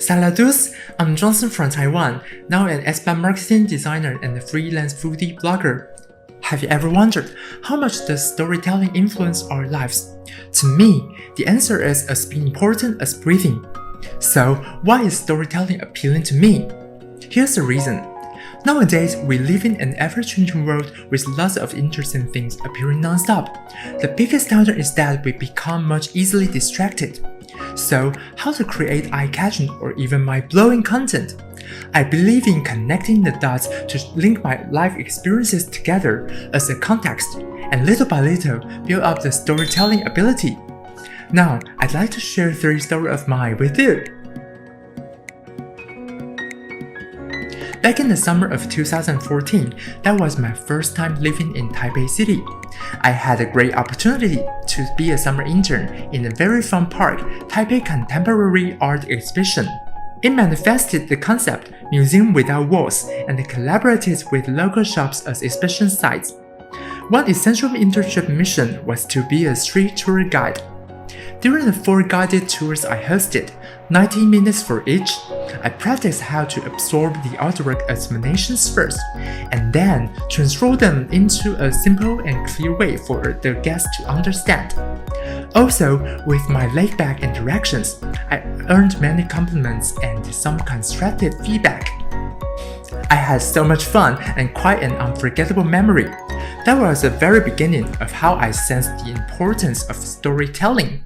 Saludos, I'm Johnson from Taiwan, now an expat marketing designer and a freelance foodie blogger. Have you ever wondered how much does storytelling influence our lives? To me, the answer is as important as breathing. So, why is storytelling appealing to me? Here's the reason. Nowadays, we live in an ever-changing world with lots of interesting things appearing non-stop. The biggest downer is that we become much easily distracted. So, how to create eye-catching or even mind-blowing content? I believe in connecting the dots to link my life experiences together as a context, and little by little build up the storytelling ability. Now, I'd like to share 3 stories of mine with you. Back in the summer of 2014, that was my first time living in Taipei City. I had a great opportunity to be a summer intern in a very fun park, Taipei Contemporary Art Exhibition. It manifested the concept Museum Without Walls and collaborated with local shops as exhibition sites. One essential internship mission was to be a street tour guide. During the 4 guided tours I hosted, 90 minutes for each, I practiced how to absorb the artwork explanations first, and then transfer them into a simple and clear way for the guests to understand. Also, with my laid-back interactions, I earned many compliments and some constructive feedback. I had so much fun and quite an unforgettable memory. That was the very beginning of how I sensed the importance of storytelling.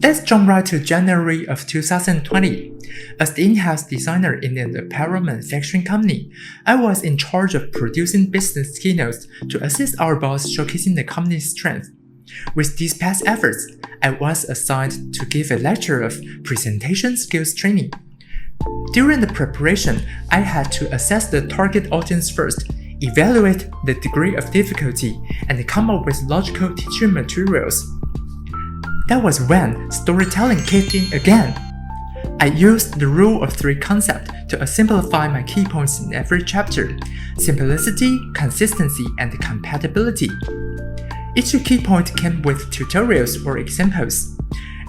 Let's jump right to January of 2020. As the in-house designer in an apparel manufacturing company, I was in charge of producing business keynotes to assist our boss showcasing the company's strength. With these past efforts, I was assigned to give a lecture of presentation skills training. During the preparation, I had to assess the target audience first, evaluate the degree of difficulty, and come up with logical teaching materials. That was when storytelling kicked in again. I used the rule of 3 concept to simplify my key points in every chapter: simplicity, consistency, and compatibility. Each key point came with tutorials or examples.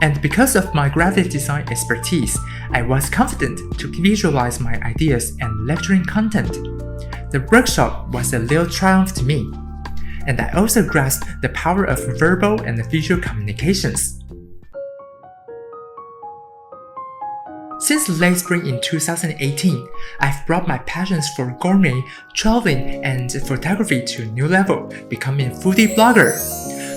And because of my graphic design expertise, I was confident to visualize my ideas and lecturing content. The workshop was a real triumph to me. And I also grasped the power of verbal and visual communications. Since late spring in 2018, I've brought my passions for gourmet, traveling, and photography to a new level, becoming a foodie blogger.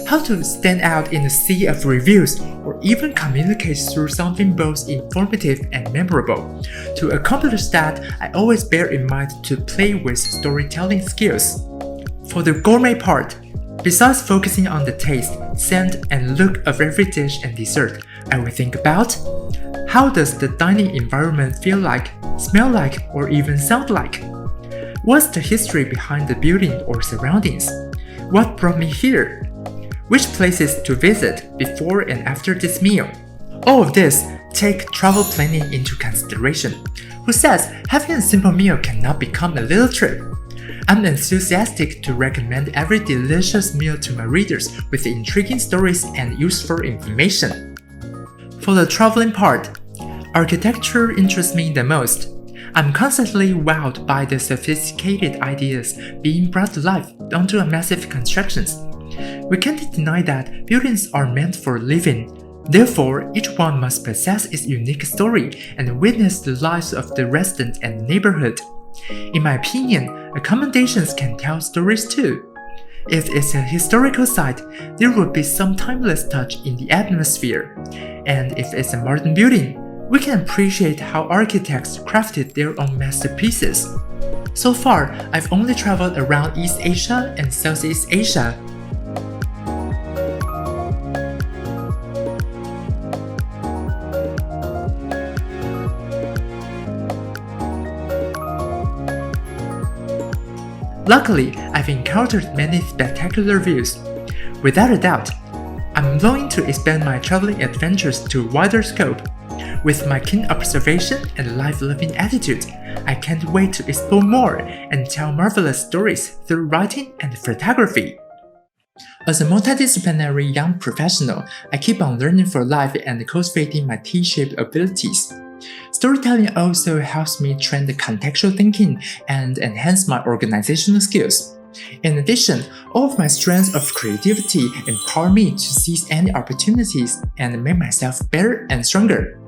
How to stand out in a sea of reviews or even communicate through something both informative and memorable. To accomplish that, I always bear in mind to play with storytelling skills. For the gourmet part, besides focusing on the taste, scent, and look of every dish and dessert, I will think about how does the dining environment feel like, smell like, or even sound like? What's the history behind the building or surroundings? What brought me here? Which places to visit before and after this meal? All of this take travel planning into consideration. Who says having a simple meal cannot become a little trip? I'm enthusiastic to recommend every delicious meal to my readers with intriguing stories and useful information. For the traveling part, architecture interests me the most. I'm constantly wowed by the sophisticated ideas being brought to life onto massive constructions. We can't deny that buildings are meant for living. Therefore, each one must possess its unique story and witness the lives of the resident and neighborhood. In my opinion, accommodations can tell stories too. If it's a historical site, there will be some timeless touch in the atmosphere. And if it's a modern building, we can appreciate how architects crafted their own masterpieces. So far, I've only traveled around East Asia and Southeast Asia. Luckily, I've encountered many spectacular views. Without a doubt, I'm longing to expand my traveling adventures to a wider scope. With my keen observation and life-loving attitude, I can't wait to explore more and tell marvelous stories through writing and photography. As a multidisciplinary young professional, I keep on learning for life and cultivating my T-shaped abilities. Storytelling also helps me train the contextual thinking and enhance my organizational skills. In addition, all of my strengths of creativity empower me to seize any opportunities and make myself better and stronger.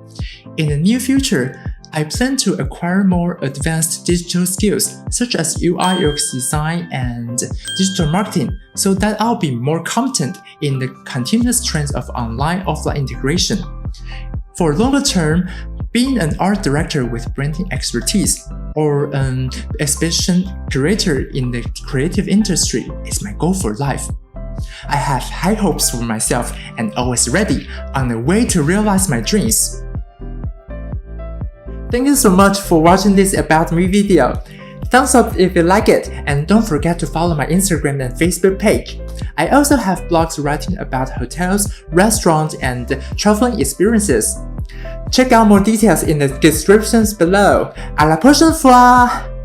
In the near future, I plan to acquire more advanced digital skills such as UI/UX design and digital marketing so that I'll be more competent in the continuous trends of online-offline integration. For longer term, being an art director with branding expertise or an exhibition curator in the creative industry is my goal for life. I have high hopes for myself and always ready on the way to realize my dreams. Thank you so much for watching this About Me video. Thumbs up if you like it, and don't forget to follow my Instagram and Facebook page. I also have blogs writing about hotels, restaurants, and traveling experiences. Check out more details in the descriptions below. À la prochaine fois!